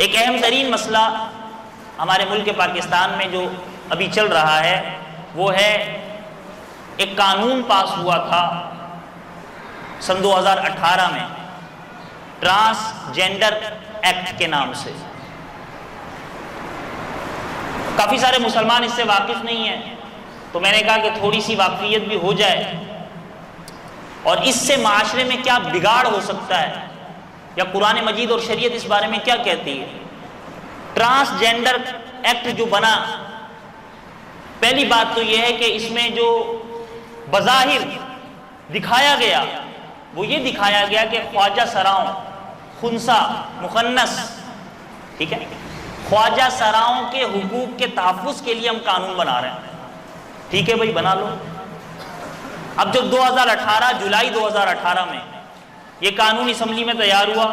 ایک اہم ترین مسئلہ ہمارے ملک پاکستان میں جو ابھی چل رہا ہے وہ ہے ایک قانون پاس ہوا تھا سن 2018 میں ٹرانسجینڈر ایکٹ کے نام سے۔ کافی سارے مسلمان اس سے واقف نہیں ہیں، تو میں نے کہا کہ تھوڑی سی واقفیت بھی ہو جائے اور اس سے معاشرے میں کیا بگاڑ ہو سکتا ہے یا قرآن مجید اور شریعت اس بارے میں کیا کہتی ہے۔ ٹرانسجینڈر ایکٹ جو بنا، پہلی بات تو یہ ہے کہ اس میں جو بظاہر دکھایا گیا وہ یہ دکھایا گیا کہ خواجہ سراؤں، خنثی مخنث، ٹھیک ہے، خواجہ سراؤں کے حقوق کے تحفظ کے لیے ہم قانون بنا رہے ہیں۔ ٹھیک ہے بھائی، بنا لو۔ اب جب 2018 جولائی 2018 میں یہ قانون اسمبلی میں تیار ہوا،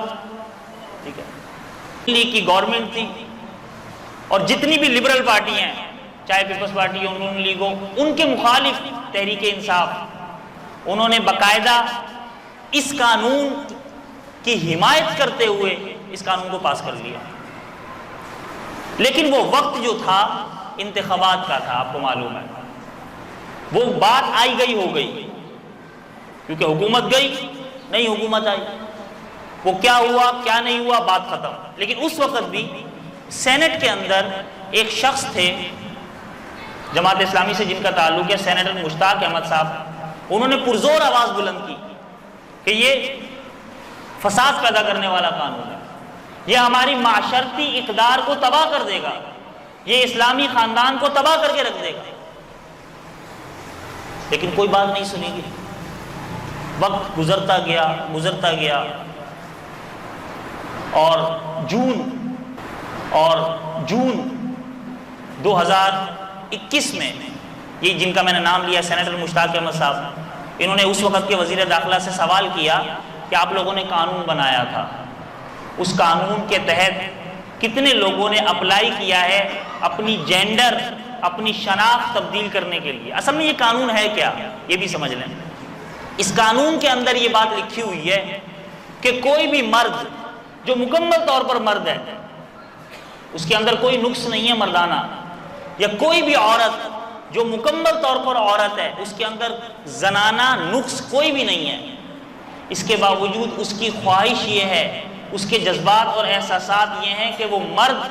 ٹھیک ہے، لیگ کی گورنمنٹ تھی اور جتنی بھی لبرل پارٹی ہیں، چاہے پیپلز پارٹی ہو، نون لیگ ہو، ان کے مخالف تحریک انصاف، انہوں نے باقاعدہ اس قانون کی حمایت کرتے ہوئے اس قانون کو پاس کر لیا۔ لیکن وہ وقت جو تھا انتخابات کا تھا، آپ کو معلوم ہے، وہ بات آئی گئی ہو گئی، کیونکہ حکومت گئی، نئی حکومت آئی، وہ کیا ہوا کیا نہیں ہوا بات ختم۔ لیکن اس وقت بھی سینٹ کے اندر ایک شخص تھے جماعت اسلامی سے جن کا تعلق ہے، سینیٹر مشتاق احمد صاحب، انہوں نے پرزور آواز بلند کی کہ یہ فساد پیدا کرنے والا قانون ہے، یہ ہماری معاشرتی اقدار کو تباہ کر دے گا، یہ اسلامی خاندان کو تباہ کر کے رکھ دے گا۔ لیکن کوئی بات نہیں سنی گی، وقت گزرتا گیا اور جون 2021 میں یہ جن کا میں نے نام لیا سینیٹر مشتاق احمد صاحب، انہوں نے اس وقت کے وزیر داخلہ سے سوال کیا کہ آپ لوگوں نے قانون بنایا تھا، اس قانون کے تحت کتنے لوگوں نے اپلائی کیا ہے اپنی جینڈر، اپنی شناخت تبدیل کرنے کے لیے۔ اصل میں یہ قانون ہے کیا، یہ بھی سمجھ لیں۔ اس قانون کے اندر یہ بات لکھی ہوئی ہے کہ کوئی بھی مرد جو مکمل طور پر مرد ہے، اس کے اندر کوئی نقص نہیں ہے مردانہ، یا کوئی بھی عورت جو مکمل طور پر عورت ہے، اس کے اندر زنانہ نقص کوئی بھی نہیں ہے، اس کے باوجود اس کی خواہش یہ ہے، اس کے جذبات اور احساسات یہ ہیں کہ وہ مرد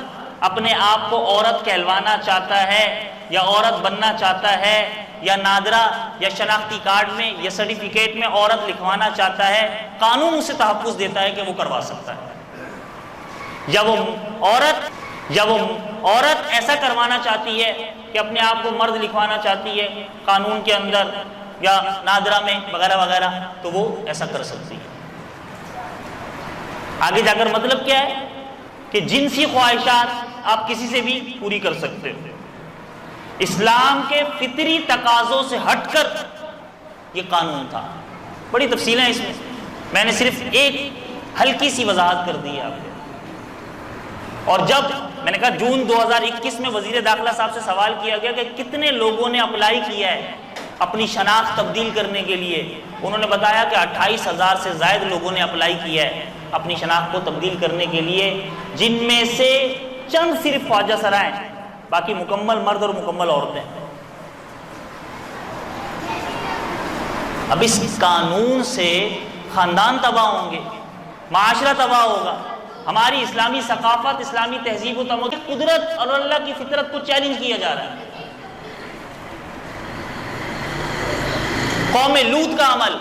اپنے آپ کو عورت کہلوانا چاہتا ہے یا عورت بننا چاہتا ہے، یا نادرہ یا شناختی کارڈ میں یا سرٹیفکیٹ میں عورت لکھوانا چاہتا ہے، قانون اسے تحفظ دیتا ہے کہ وہ کروا سکتا ہے۔ یا وہ عورت ایسا کروانا چاہتی ہے کہ اپنے آپ کو مرد لکھوانا چاہتی ہے قانون کے اندر یا نادرہ میں وغیرہ وغیرہ، تو وہ ایسا کر سکتی ہے۔ آگے جا کر مطلب کیا ہے کہ جنسی خواہشات آپ کسی سے بھی پوری کر سکتے ہو۔ اسلام کے فطری تقاضوں سے ہٹ کر یہ قانون تھا۔ بڑی تفصیلیں اس میں نے صرف ایک ہلکی سی وضاحت کر دی ہے آپ کو۔ اور جب میں نے کہا جون 2021 میں وزیر داخلہ صاحب سے سوال کیا گیا کہ کتنے لوگوں نے اپلائی کیا ہے اپنی شناخت تبدیل کرنے کے لیے، انہوں نے بتایا کہ 28,000 سے زائد لوگوں نے اپلائی کیا ہے اپنی شناخت کو تبدیل کرنے کے لیے، جن میں سے چند صرف خواجہ سرائے ہیں، باقی مکمل مرد اور مکمل عورتیں۔ اب اس قانون سے خاندان تباہ ہوں گے، معاشرہ تباہ ہوگا، ہماری اسلامی ثقافت، اسلامی تہذیب و تمدن، قدرت اور اللہ کی فطرت کو چیلنج کیا جا رہا ہے۔ قوم لوط کا عمل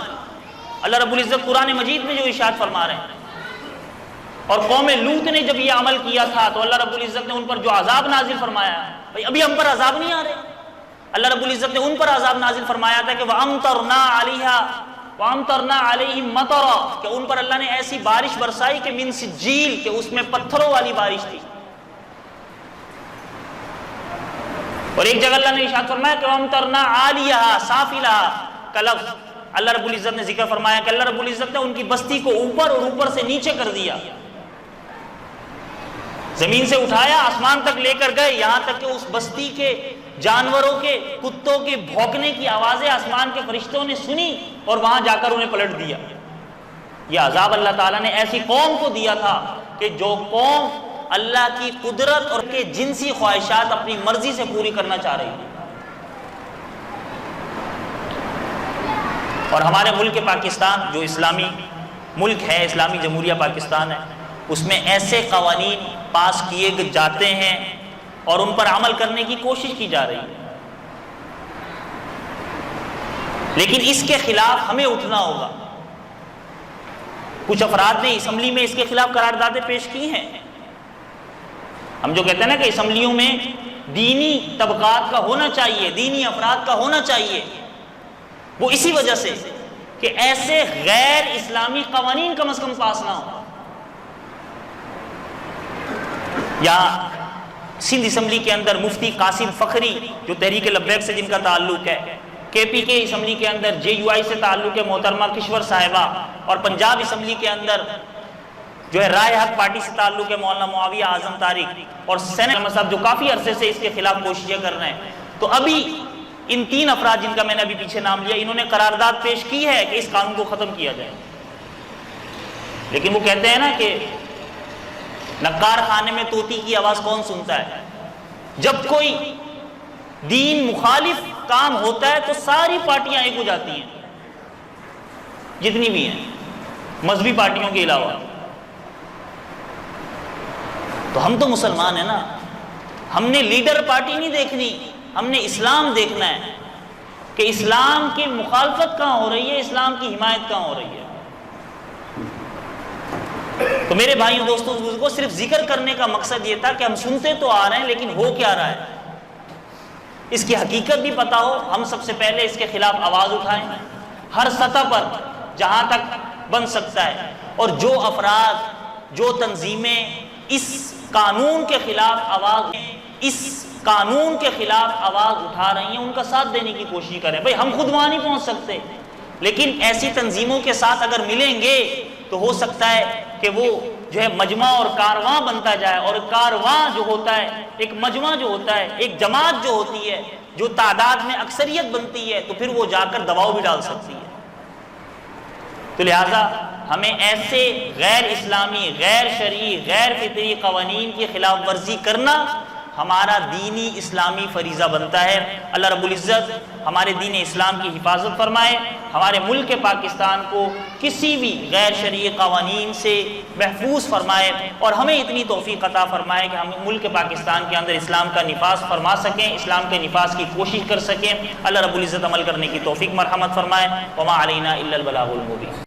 اللہ رب العزت قرآن مجید میں جو ارشاد فرما رہے ہیں، اور قوم لوط نے جب یہ عمل کیا تھا تو اللہ رب العزت نے ان پر جو عذاب نازل فرمایا، بھئی ابھی ہم پر عذاب نہیں آ رہے، اللہ رب العزت نے ان پر عذاب نازل فرمایا تھا کہ وَأَمْطَرْنَا عَلَيْهِمْ مَطَرًا، کہ ان پر اللہ نے ایسی بارش برسائی کہ من سجیل، کہ اس میں پتھروں والی بارش تھی۔ اور ایک جگہ اللہ نے ارشاد فرمایا کہ وَأَمْطَرْنَا عَالِيَهَا سَافِلَهَا کا لفظ اللہ رب العزت نے ذکر فرمایا کہ اللہ رب العزت نے ان کی بستی کو اوپر اور اوپر سے نیچے کر دیا، زمین سے اٹھایا آسمان تک لے کر گئے، یہاں تک کہ اس بستی کے جانوروں کے، کتوں کے بھونکنے کی آوازیں آسمان کے فرشتوں نے سنی اور وہاں جا کر انہیں پلٹ دیا۔ یہ عذاب اللہ تعالیٰ نے ایسی قوم کو دیا تھا کہ جو قوم اللہ کی قدرت اور کے جنسی خواہشات اپنی مرضی سے پوری کرنا چاہ رہی ہے۔ اور ہمارے ملک پاکستان جو اسلامی ملک ہے، اسلامی جمہوریہ پاکستان ہے، اس میں ایسے قوانین پاس کیے جاتے ہیں اور ان پر عمل کرنے کی کوشش کی جا رہی ہے، لیکن اس کے خلاف ہمیں اٹھنا ہوگا۔ کچھ افراد نے اسمبلی میں اس کے خلاف قراردادیں پیش کی ہیں۔ ہم جو کہتے ہیں نا کہ اسمبلیوں میں دینی طبقات کا ہونا چاہیے، دینی افراد کا ہونا چاہیے، وہ اسی وجہ سے کہ ایسے غیر اسلامی قوانین کم از کم پاس نہ ہو۔ یا سندھ اسمبلی کے اندر مفتی قاسم فخری جو تحریک لبیک سے جن کا تعلق ہے، کے پی کے اسمبلی کے اندر جے یو آئی سے تعلق ہے محترمہ کشور صاحبہ، اور پنجاب اسمبلی کے اندر جو ہے رائے حق پارٹی سے تعلق ہے مولانا معاویہ اعظم طارق، اور سینٹ صاحب جو کافی عرصے سے اس کے خلاف کوششیں کر رہے ہیں۔ تو ابھی ان تین افراد جن کا میں نے ابھی پیچھے نام لیا، انہوں نے قرارداد پیش کی ہے کہ اس قانون کو ختم کیا جائے، لیکن وہ کہتے ہیں نا کہ نقار خانے میں طوطی کی آواز کون سنتا ہے؟ جب کوئی دین مخالف کام ہوتا ہے تو ساری پارٹیاں ایک ہو جاتی ہیں، جتنی بھی ہیں مذہبی پارٹیوں کے علاوہ۔ تو ہم تو مسلمان ہیں نا، ہم نے لیڈر پارٹی نہیں دیکھنی، ہم نے اسلام دیکھنا ہے کہ اسلام کی مخالفت کہاں ہو رہی ہے، اسلام کی حمایت کہاں ہو رہی ہے۔ تو میرے بھائیوں دوستوں کو صرف ذکر کرنے کا مقصد یہ تھا کہ ہم سنتے تو آ رہے ہیں لیکن ہو کیا رہا ہے اس کی حقیقت بھی پتا ہو، ہم سب سے پہلے اس کے خلاف آواز اٹھائیں ہر سطح پر جہاں تک بن سکتا ہے، اور جو افراد جو تنظیمیں اس قانون کے خلاف آواز اٹھا رہی ہیں ان کا ساتھ دینے کی کوشش کریں۔ بھئی ہم خود وہاں نہیں پہنچ سکتے، لیکن ایسی تنظیموں کے ساتھ اگر ملیں گے تو ہو سکتا ہے کہ وہ جو ہے مجمع اور کارواں بنتا جائے، اور کارواں جو ہوتا ہے، ایک مجمع جو ہوتا ہے، ایک جماعت جو ہوتی ہے، جو تعداد میں اکثریت بنتی ہے، تو پھر وہ جا کر دباؤ بھی ڈال سکتی ہے۔ تو لہٰذا ہمیں ایسے غیر اسلامی، غیر شرعی، غیر فطری قوانین کی خلاف ورزی کرنا ہمارا دینی اسلامی فریضہ بنتا ہے۔ اللہ رب العزت ہمارے دین اسلام کی حفاظت فرمائے، ہمارے ملک پاکستان کو کسی بھی غیر شرعی قوانین سے محفوظ فرمائے، اور ہمیں اتنی توفیق عطا فرمائے کہ ہم ملک پاکستان کے اندر اسلام کا نفاذ فرما سکیں، اسلام کے نفاذ کی کوشش کر سکیں۔ اللہ رب العزت عمل کرنے کی توفیق مرحمت فرمائے۔ وما علینا الا البلاغ المبین۔